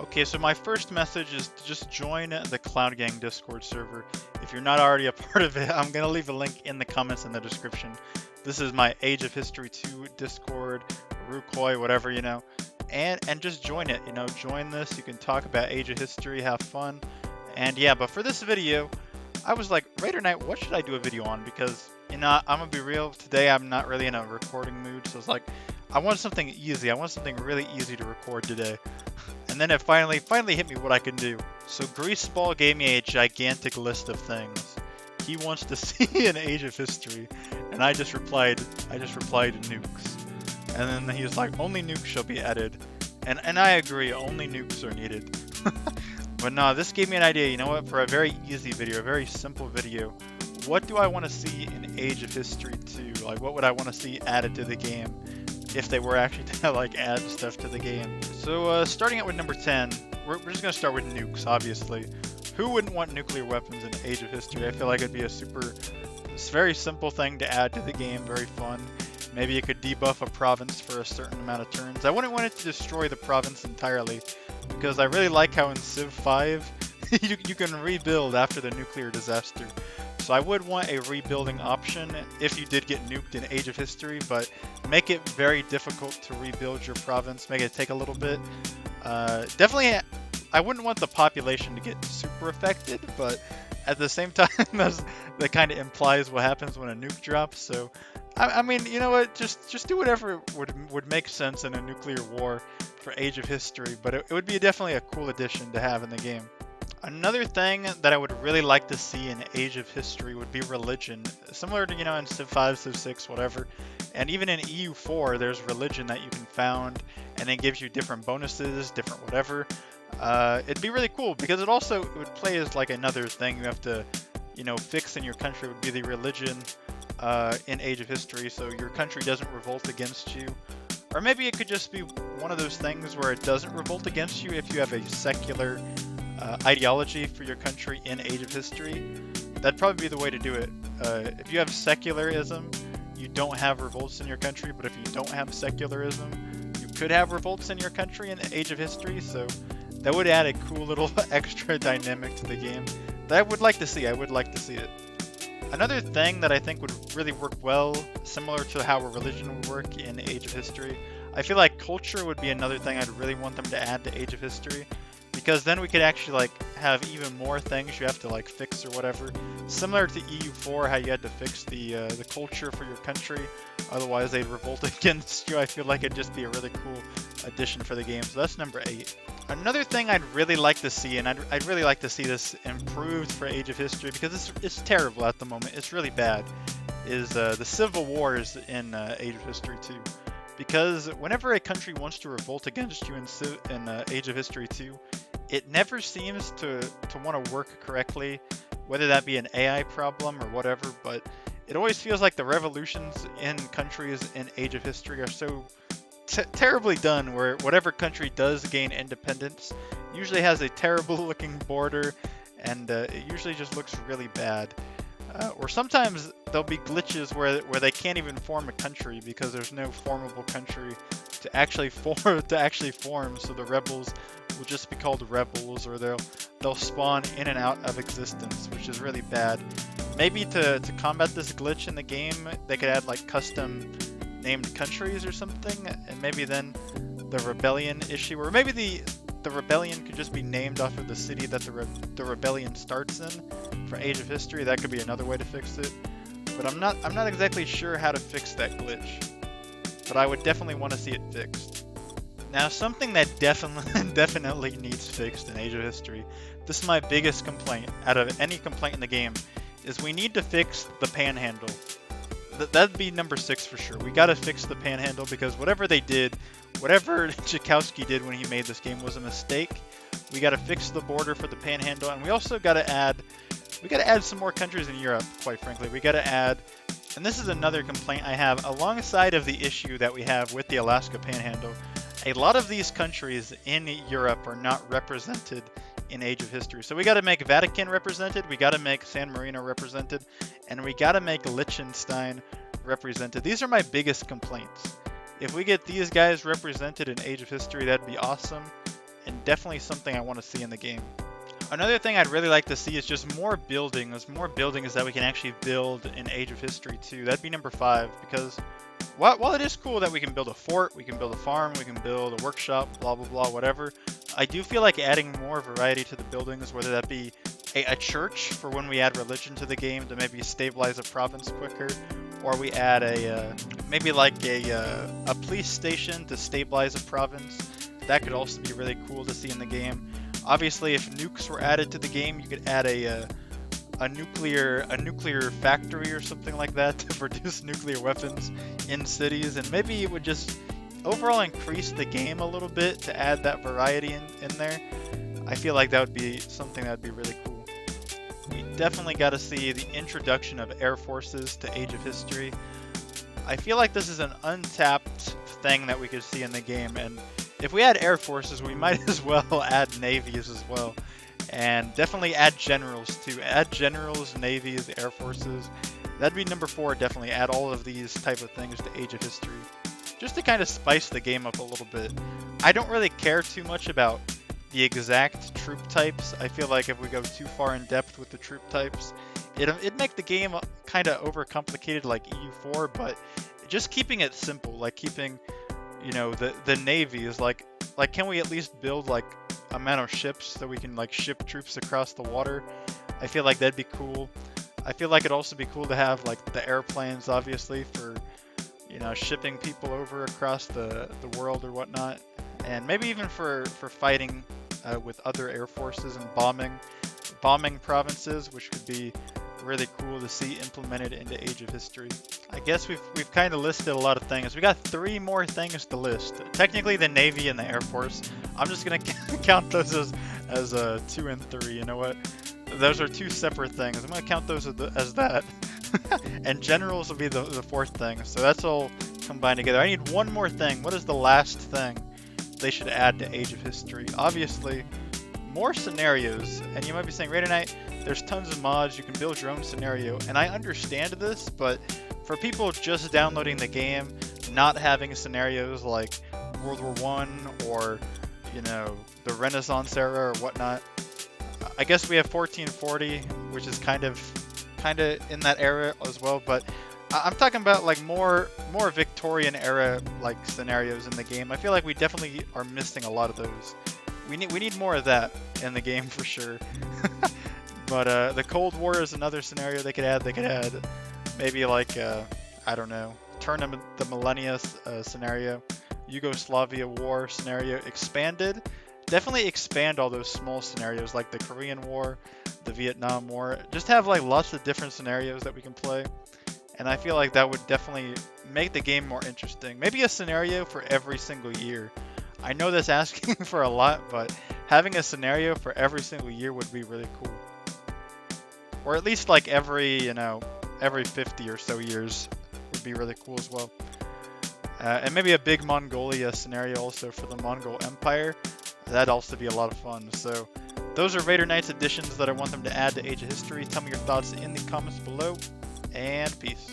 Okay, so my first message is to just join the Cloud Gang Discord server. If you're not already a part of it, I'm going to leave a link in the comments in the description. This is my Age of History 2 Discord, Rukoi, whatever, and just join it, join this. You can talk about Age of History, have fun. And yeah, but for this video, I was like, Raider Knight, what should I do a video on? Because, I'm going to be real, today I'm not really in a recording mood, so it's like, I want something easy. I want something really easy to record today. And then it finally hit me what I can do. So Greaseball gave me a gigantic list of things he wants to see in Age of History, and I just replied nukes. And then he was like, only nukes shall be added. And I agree, only nukes are needed. But no, this gave me an idea, you know what, for a very easy video, a very simple video. What do I want to see in Age of History 2? Like, what would I want to see added to the game if they were actually to, like, add stuff to the game? So, starting out with number 10, we're just going to start with nukes, obviously. Who wouldn't want nuclear weapons in Age of History? I feel like it'd be it's a very simple thing to add to the game, very fun. Maybe it could debuff a province for a certain amount of turns. I wouldn't want it to destroy the province entirely, because I really like how in Civ 5, you can rebuild after the nuclear disaster. So I would want a rebuilding option if you did get nuked in Age of History, but make it very difficult to rebuild your province, make it take a little bit. Definitely, I wouldn't want the population to get super affected, but at the same time, that kind of implies what happens when a nuke drops, so I mean, you know what, just do whatever would make sense in a nuclear war for Age of History, but it would be definitely a cool addition to have in the game. Another thing that I would really like to see in Age of History would be religion. Similar to, in Civ 5, Civ 6, whatever. And even in EU4, there's religion that you can found, and it gives you different bonuses, different whatever. It'd be really cool, because it would play as like another thing you have to, fix in your country would be the religion in Age of History, so your country doesn't revolt against you. Or maybe it could just be one of those things where it doesn't revolt against you if you have a secular ideology for your country in Age of History. That'd probably be the way to do it. If you have secularism, you don't have revolts in your country, but if you don't have secularism, you could have revolts in your country in Age of History, so that would add a cool little extra dynamic to the game that I would like to see. I would like to see it. Another thing that I think would really work well, similar to how a religion would work in Age of History, I feel like culture would be another thing I'd really want them to add to Age of History. Because then we could actually have even more things you have to fix or whatever. Similar to EU4, how you had to fix the culture for your country, otherwise they'd revolt against you. I feel like it'd just be a really cool addition for the game. So that's number 8. Another thing I'd really like to see, and I'd really like to see this improved for Age of History, because it's terrible at the moment. It's really bad. Is the civil wars in Age of History 2. Because whenever a country wants to revolt against you in Age of History 2, it never seems to want to work correctly, whether that be an AI problem or whatever, but it always feels like the revolutions in countries in Age of History are so terribly done, where whatever country does gain independence usually has a terrible looking border, and it usually just looks really bad. Or sometimes there'll be glitches where they can't even form a country because there's no formable country to actually form. So the rebels will just be called rebels, or they'll spawn in and out of existence, which is really bad. Maybe to combat this glitch in the game, they could add custom named countries or something, and maybe then the rebellion issue, or maybe the rebellion could just be named off of the city that the rebellion starts in for Age of History. That could be another way to fix it. But I'm not exactly sure how to fix that glitch. But I would definitely want to see it fixed. Now, something that definitely needs fixed in Age of History, this is my biggest complaint out of any complaint in the game, is we need to fix the panhandle. That'd be number 6 for sure. We gotta fix the panhandle, because whatever they did, whatever Tchaikovsky did when he made this game was a mistake. We gotta fix the border for the panhandle, and we also gotta add some more countries in Europe, quite frankly. We gotta add, and this is another complaint I have, alongside of the issue that we have with the Alaska Panhandle, a lot of these countries in Europe are not represented in Age of History. So we gotta make Vatican represented, we gotta make San Marino represented, and we gotta make Liechtenstein represented. These are my biggest complaints. If we get these guys represented in Age of History, that'd be awesome. and definitely something I want to see in the game. Another thing I'd really like to see is just more buildings that we can actually build in Age of History 2. That'd be number 5, because while it is cool that we can build a fort, we can build a farm, we can build a workshop, blah blah blah, whatever, I do feel like adding more variety to the buildings, whether that be a church for when we add religion to the game to maybe stabilize a province quicker, or we add maybe like a police station to stabilize a province. That could also be really cool to see in the game. Obviously, if nukes were added to the game, you could add a nuclear factory or something like that to produce nuclear weapons in cities, and maybe it would just overall increase the game a little bit to add that variety in there. I feel like that would be something that would be really cool. We definitely got to see the introduction of air forces to Age of History. I feel like this is an untapped thing that we could see in the game, and if we add air forces, we might as well add navies as well. And definitely add generals too. Add generals, navies, air forces. That'd be number 4, definitely. Add all of these type of things to Age of History. Just to kind of spice the game up a little bit. I don't really care too much about the exact troop types. I feel like if we go too far in depth with the troop types, it'd make the game kind of overcomplicated like EU4, but just keeping it simple, like keeping, you know, the navies, like can we at least build like amount of ships so we can like ship troops across the water? I feel like that'd be cool. I feel like it'd also be cool to have like the airplanes, obviously, for, you know, shipping people over across the world or whatnot, and maybe even for fighting with other air forces and bombing provinces, which would be really cool to see implemented into Age of History. I guess we've kind of listed a lot of things. We got 3 more things to list. Technically the Navy and the Air Force. I'm just gonna count those as 2 and 3. You know what? Those are 2 separate things. I'm gonna count those as that. And generals will be the 4th thing. So that's all combined together. I need one more thing. What is the last thing they should add to Age of History? Obviously, more scenarios. And you might be saying, Raider Knight, there's tons of mods, you can build your own scenario, and I understand this, but for people just downloading the game, not having scenarios like World War I or, you know, the Renaissance era or whatnot, I guess we have 1440, which is kind of in that era as well, but I'm talking about like more Victorian era like scenarios in the game. I feel like we definitely are missing a lot of those. We need more of that in the game for sure. But the Cold War is another scenario they could add. They could add maybe like, I don't know, Turn of the Millennia scenario, Yugoslavia War scenario expanded. Definitely expand all those small scenarios like the Korean War, the Vietnam War. Just have like lots of different scenarios that we can play. And I feel like that would definitely make the game more interesting. Maybe a scenario for every single year. I know that's asking for a lot, but having a scenario for every single year would be really cool. Or at least like every 50 or so years would be really cool as well. And maybe a big Mongolia scenario also for the Mongol Empire. That'd also be a lot of fun. So those are Raider Knights additions that I want them to add to Age of History. Tell me your thoughts in the comments below, and peace.